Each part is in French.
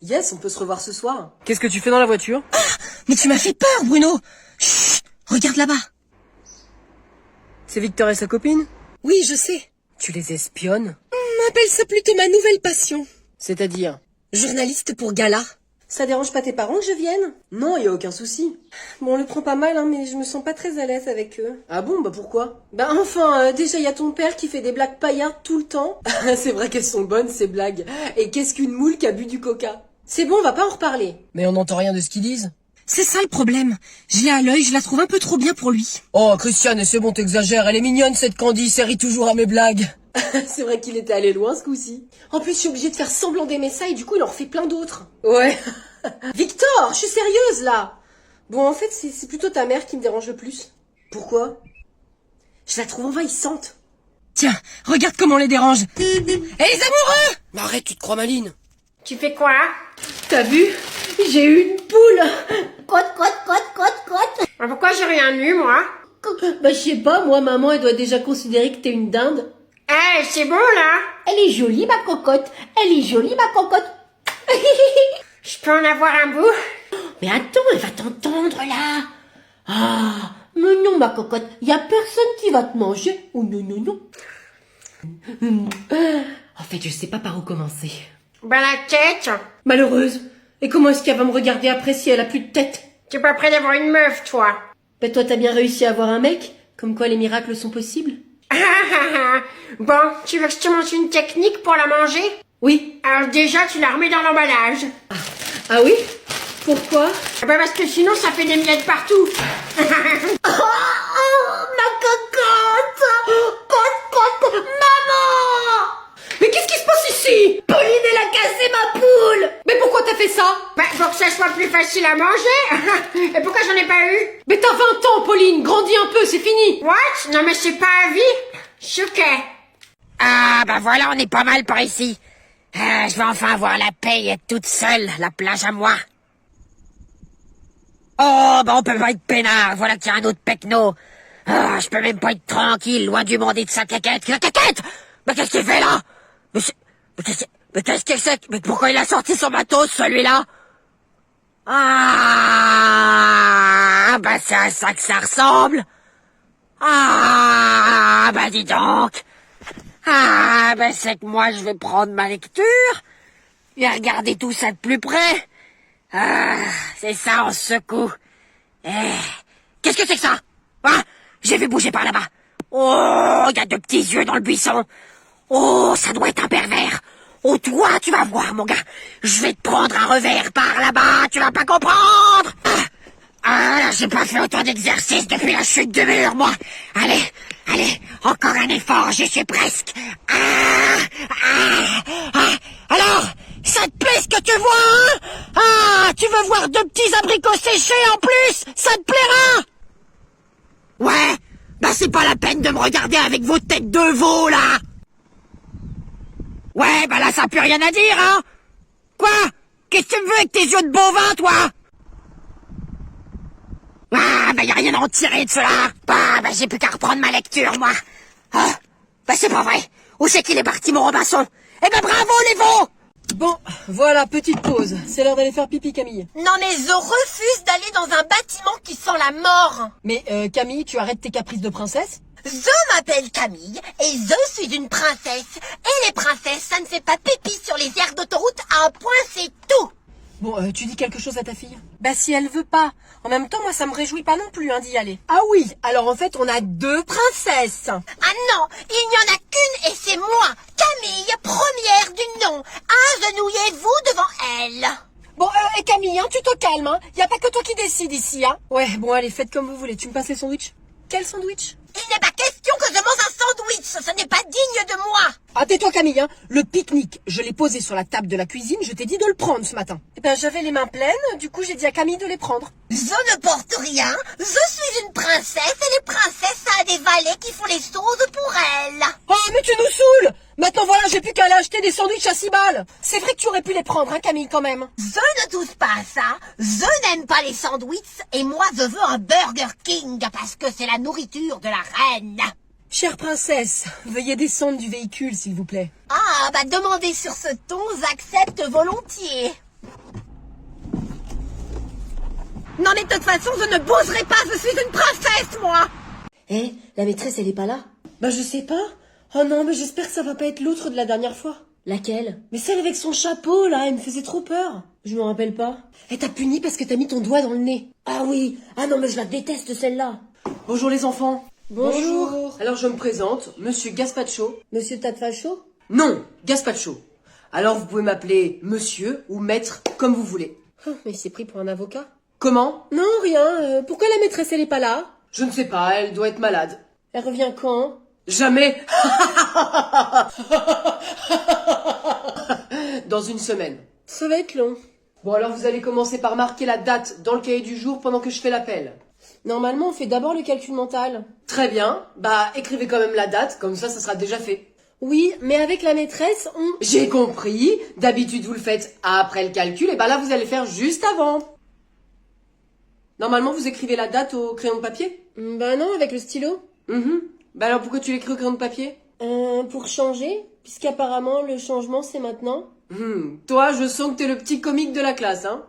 Yes, on peut se revoir ce soir. Qu'est-ce que tu fais dans la voiture? Mais tu m'as fait peur, Bruno. Chut, regarde là-bas. C'est Victor et sa copine? Oui, je sais. Tu les espionnes? On appelle ça plutôt ma nouvelle passion. C'est-à-dire? Journaliste pour gala. Ça dérange pas tes parents que je vienne? Non, y a aucun souci. Bon, on le prend pas mal, hein, mais je me sens pas très à l'aise avec eux. Ah bon, bah pourquoi? Bah enfin, déjà y a ton père qui fait des blagues paillardes tout le temps. C'est vrai qu'elles sont bonnes ces blagues. Et qu'est-ce qu'une moule qui a bu du coca? C'est bon, on va pas en reparler. Mais on n'entend rien de ce qu'ils disent. C'est ça le problème. Je l'ai à l'œil, je la trouve un peu trop bien pour lui. Oh, Christiane, c'est bon, t'exagères. Elle est mignonne, cette Candice, elle rit toujours à mes blagues. C'est vrai qu'il était allé loin ce coup-ci. En plus, je suis obligée de faire semblant d'aimer ça et du coup, il en refait plein d'autres. Ouais. Victor, je suis sérieuse là. Bon, en fait, c'est plutôt ta mère qui me dérange le plus. Pourquoi? Je la trouve envahissante. Tiens, regarde comment on les dérange. Et les amoureux! Mais arrête, tu te crois maline. Tu fais quoi? T'as vu? J'ai eu une poule. Cote. Pourquoi j'ai rien eu, moi? Bah, je sais pas, moi, maman, elle doit déjà considérer que t'es une dinde. Eh, c'est bon, là? Elle est jolie, ma cocotte. Elle est jolie, ma cocotte. Je peux en avoir un bout? Mais attends, elle va t'entendre, là. Ah, mais non, ma cocotte. Y a personne qui va te manger. Oh non, non, non. En fait, je sais pas par où commencer. Ben, la tête. Malheureuse. Et comment est-ce qu'elle va me regarder après si elle a plus de tête? T'es pas prêt d'avoir une meuf, toi? Bah, toi, t'as bien réussi à avoir un mec? Comme quoi les miracles sont possibles? Bon, tu veux que je te montre une technique pour la manger? Oui. Alors déjà, tu la remets dans l'emballage. Ah oui? Pourquoi? Ben parce que sinon, ça fait des miettes partout. Ma cocotte. Cocotte. Maman. Mais qu'est-ce qui se passe ici? Pauline, elle a cassé ma poule. Mais pourquoi t'as fait ça? Ben, pour que ça soit plus facile à manger. Et pourquoi j'en ai pas eu? Mais t'as 20 ans, Pauline, grandis un peu, c'est fini. What? Non mais c'est pas à vie. Choqué. Ah, bah voilà, on est pas mal par ici. Je vais enfin avoir la paix et être toute seule, la plage à moi. Oh, bah on peut pas être peinard, voilà qu'il y a un autre pecno. Ah, je peux même pas être tranquille, loin du monde et de sa caquette. La caquette! Mais qu'est-ce qu'il fait là? Mais qu'est-ce que c'est? Mais pourquoi il a sorti son matos, celui-là? Ah, bah c'est à ça que ça ressemble. Ah, bah dis donc. Ah, ben c'est que moi je vais prendre ma lecture et regarder tout ça de plus près. Ah, c'est ça, on se secoue. Qu'est-ce que c'est que ça? Ah, j'ai vu bouger par là-bas. Oh, il y a deux petits yeux dans le buisson. Oh, ça doit être un pervers. Oh, toi, tu vas voir, mon gars. Je vais te prendre un revers par là-bas, tu vas pas comprendre. Ah, j'ai pas fait autant d'exercices depuis la chute du mur, moi. Allez, encore un effort, j'y suis presque. Alors, ça te plaît ce que tu vois, hein? Ah, tu veux voir deux petits abricots séchés en plus? Ça te plaira? Ouais, bah c'est pas la peine de me regarder avec vos têtes de veau, là. Ouais, bah là, ça a plus rien à dire, hein? Quoi? Qu'est-ce que tu me veux avec tes yeux de bovin, toi? Ah, bah y a rien à en tirer de cela. Bah j'ai plus qu'à reprendre ma lecture, moi. Ah, bah c'est pas vrai. Où c'est qu'il est parti, mon Robinson? Eh ben bravo, les veaux! Bon, voilà, petite pause. C'est l'heure d'aller faire pipi, Camille. Non mais je refuse d'aller dans un bâtiment qui sent la mort. Mais Camille, tu arrêtes tes caprices de princesse? Je m'appelle Camille et je suis une princesse. Et les princesses, ça ne fait pas pipi sur les aires d'autoroute à un point, c'est tout. Bon, tu dis quelque chose à ta fille? Bah si elle veut pas. En même temps, moi ça me réjouit pas non plus, hein, d'y aller. Ah oui, alors en fait on a deux princesses. Ah non, il n'y en a qu'une et c'est moi, Camille, première du nom. Agenouillez-vous devant elle. Bon, et Camille, hein, tu te calmes, hein. Y a pas que toi qui décide ici, hein. Ouais, bon allez, faites comme vous voulez. Tu me passes les sandwichs? Quel sandwich? Il n'est pas question que je mange un sandwich, ce n'est pas digne de moi. Ah, tais-toi Camille, hein. Le pique-nique, je l'ai posé sur la table de la cuisine, je t'ai dit de le prendre ce matin. Eh ben j'avais les mains pleines, du coup j'ai dit à Camille de les prendre. Je ne porte rien, je suis une princesse et les princesses, ça a des valets qui font les choses pour elles. Oh, mais tu nous saoules. Maintenant voilà, j'ai plus qu'à aller acheter des sandwichs à 6 balles. C'est vrai que tu aurais pu les prendre, hein Camille, quand même. Je ne touche pas à ça, je n'aime pas les sandwichs et moi je veux un Burger King parce que c'est la nourriture de la reine. Chère princesse, veuillez descendre du véhicule, s'il vous plaît. Ah, bah demandez sur ce ton, j'accepte volontiers. Non mais de toute façon, je ne bougerai pas, je suis une princesse, moi. Eh, la maîtresse, elle est pas là? Bah je sais pas. Oh non, mais j'espère que ça va pas être l'autre de la dernière fois. Laquelle? Mais celle avec son chapeau, là, elle me faisait trop peur. Je me rappelle pas. Elle t'a puni parce que t'as mis ton doigt dans le nez. Ah oui. Ah non, mais je la déteste, celle-là. Bonjour les enfants. Bonjour. Alors je me présente, Monsieur Gaspacho. Monsieur Tatfacho? Non, Gaspacho. Alors vous pouvez m'appeler Monsieur ou Maître, comme vous voulez. Oh, mais il s'est pris pour un avocat. Comment? Non, rien. Pourquoi la maîtresse, elle est pas là? Je ne sais pas, elle doit être malade. Elle revient quand? Jamais. Dans une semaine. Ça va être long. Bon alors vous allez commencer par marquer la date dans le cahier du jour pendant que je fais l'appel. Normalement, on fait d'abord le calcul mental. Très bien, bah écrivez quand même la date, comme ça sera déjà fait. Oui, mais avec la maîtresse, on... J'ai compris, d'habitude vous le faites après le calcul, et bah là vous allez faire juste avant. Normalement vous écrivez la date au crayon de papier? Bah non, avec le stylo. Bah alors pourquoi tu l'écris au crayon de papier? Pour changer, puisqu'apparemment le changement c'est maintenant. Toi je sens que t'es le petit comique de la classe, hein.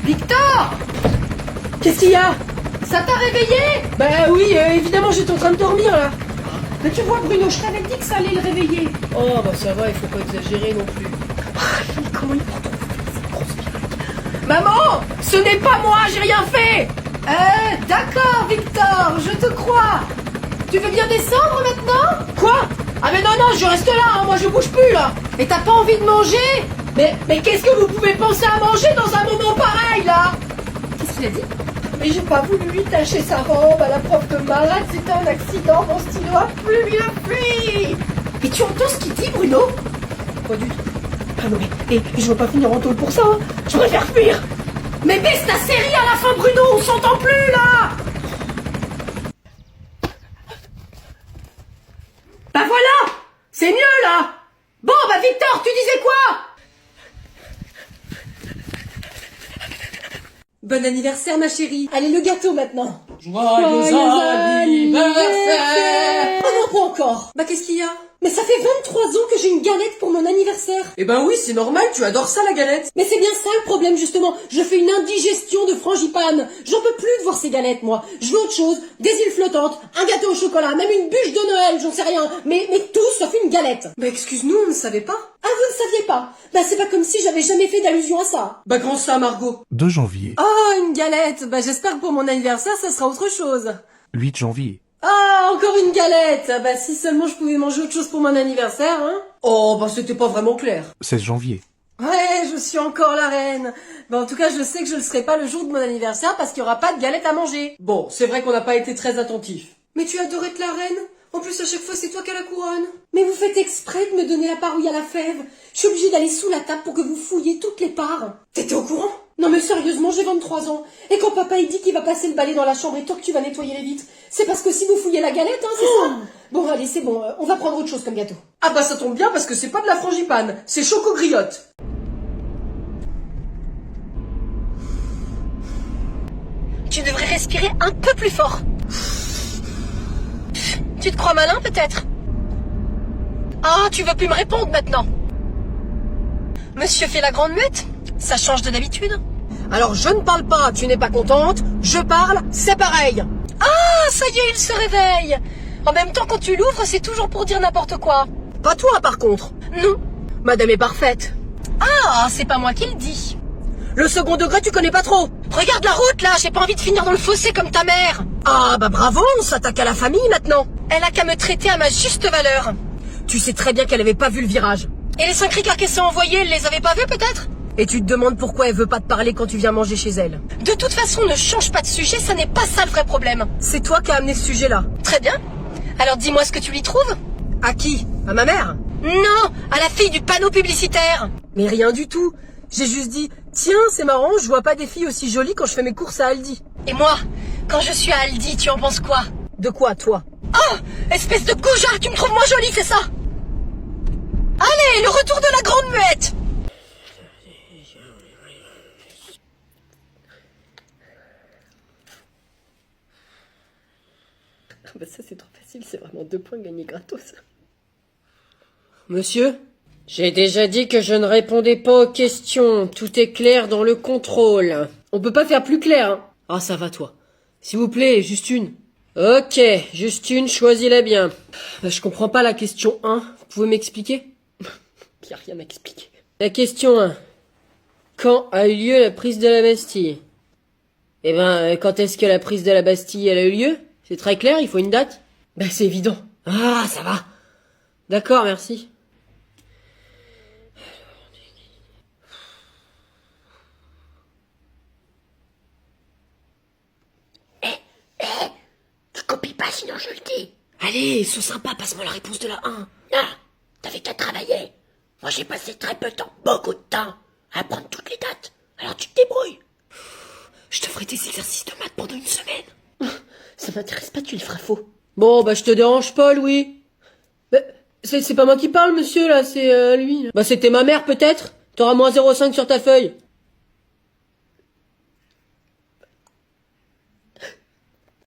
Victor! Qu'est-ce qu'il y a? Ça t'a réveillé? Bah oui, évidemment j'étais en train de dormir là. Mais tu vois Bruno, je t'avais dit que ça allait le réveiller. Oh bah ça va, il faut pas exagérer non plus. Comment il prend ton grosse pirate? Maman! Ce n'est pas moi, j'ai rien fait! D'accord Victor, je te crois. Tu veux bien descendre maintenant? Quoi? Ah mais non, je reste là, hein, moi je bouge plus là. Et t'as pas envie de manger? Mais qu'est-ce que vous pouvez penser à manger dans un moment pareil là? Qu'est-ce qu'il a dit? Mais j'ai pas voulu lui tâcher sa robe à la prof de malade, c'était un accident, mon stylo a plu, il a fui. Et tu entends ce qu'il dit Bruno? Pas du tout. Ah non mais, je veux pas finir en tôle pour ça, hein. Je préfère fuir. Mais baisse ta série à la fin Bruno, on s'entend plus là. Bah voilà, c'est mieux là. Bon bah Victor, tu disais quoi? Bon anniversaire ma chérie. Allez le gâteau maintenant. Joyeux anniversaire! Oh non, pas encore. Bah qu'est-ce qu'il y a? Mais ça fait 23 ans que j'ai une galette pour mon anniversaire. Eh ben oui, c'est normal, tu adores ça la galette. Mais c'est bien ça le problème justement. Je fais une indigestion de frangipane. J'en peux plus de voir ces galettes moi. Je veux autre chose. Des îles flottantes, un gâteau au chocolat, même une bûche de Noël, j'en sais rien. Mais tout sauf une galette. Bah excuse-nous, on ne savait pas. Ah vous ne saviez pas? Bah c'est pas comme si j'avais jamais fait d'allusion à ça. Bah grand ça Margot. 2 janvier, Oh une galette. Bah j'espère que pour mon anniversaire ça sera autre chose. 8 janvier, Ah, encore une galette. Bah si seulement je pouvais manger autre chose pour mon anniversaire, hein. Oh bah c'était pas vraiment clair. 16 janvier, Ouais, je suis encore la reine. Bah en tout cas, je sais que je le serai pas le jour de mon anniversaire parce qu'il y aura pas de galette à manger. Bon, c'est vrai qu'on n'a pas été très attentifs. Mais tu adorais être la reine. En plus, à chaque fois, c'est toi qui as la couronne. Mais vous faites exprès de me donner la part où il y a la fève. Je suis obligée d'aller sous la table pour que vous fouilliez toutes les parts. T'étais au courant? Non mais sérieusement, j'ai 23 ans. Et quand papa il dit qu'il va passer le balai dans la chambre et toi que tu vas nettoyer les vitres, c'est parce que si vous fouillez la galette, hein, c'est ça? Bon, allez, c'est bon, on va prendre autre chose comme gâteau. Ah bah ça tombe bien parce que c'est pas de la frangipane, c'est choco-griotte. Tu devrais respirer un peu plus fort. Tu te crois malin peut-être? Ah, tu veux plus me répondre maintenant? Monsieur fait la grande muette? Ça change de d'habitude. Alors je ne parle pas, tu n'es pas contente, je parle, c'est pareil. Ah, ça y est, il se réveille. En même temps, quand tu l'ouvres, c'est toujours pour dire n'importe quoi. Pas toi par contre. Non. Madame est parfaite. Ah, c'est pas moi qui le dis. Le second degré tu connais pas trop. Regarde la route là, j'ai pas envie de finir dans le fossé comme ta mère. Ah bah bravo, on s'attaque à la famille maintenant. Elle a qu'à me traiter à ma juste valeur. Tu sais très bien qu'elle avait pas vu le virage. Et les 5 ricards qu'elle s'est envoyés, elle les avait pas vus peut-être? Et tu te demandes pourquoi elle veut pas te parler quand tu viens manger chez elle. De toute façon, ne change pas de sujet, ça n'est pas ça le vrai problème. C'est toi qui as amené ce sujet-là. Très bien. Alors dis-moi ce que tu lui trouves. À qui? À ma mère? Non, à la fille du panneau publicitaire. Mais rien du tout. J'ai juste dit, tiens, c'est marrant, je vois pas des filles aussi jolies quand je fais mes courses à Aldi. Et moi, quand je suis à Aldi, tu en penses quoi? De quoi, toi? Oh, espèce de goujat, tu me trouves moins jolie, c'est ça? Allez, le retour de la grande muette. Bah ça c'est trop facile, c'est vraiment 2 points gagnés gratos. Monsieur, j'ai déjà dit que je ne répondais pas aux questions. Tout est clair dans le contrôle. On peut pas faire plus clair, hein. Ah, ça va, toi. S'il vous plaît, juste une. Ok, juste une, choisis-la bien. Bah, je comprends pas la question 1. Vous pouvez m'expliquer? Y a rien à expliquer. La question 1. Quand a eu lieu la prise de la Bastille? Eh ben, quand est-ce que la prise de la Bastille, elle a eu lieu? C'est très clair, il faut une date? Bah, c'est évident. Ah, ça va. D'accord, merci. Tu copies pas, sinon je le dis. Allez, sois sympa, passe-moi la réponse de la 1. Non, t'avais qu'à travailler. Moi, j'ai passé très peu de temps, beaucoup de temps, à apprendre toutes les dates. Alors tu te débrouilles. Je te ferai des exercices de maths pendant une semaine. Ça m'intéresse pas, tu le feras faux. Bon, bah je te dérange pas, Louis. Bah, c'est pas moi qui parle, monsieur, là, c'est lui. Là. Bah c'était ma mère, peut-être. T'auras moins 0,5 sur ta feuille.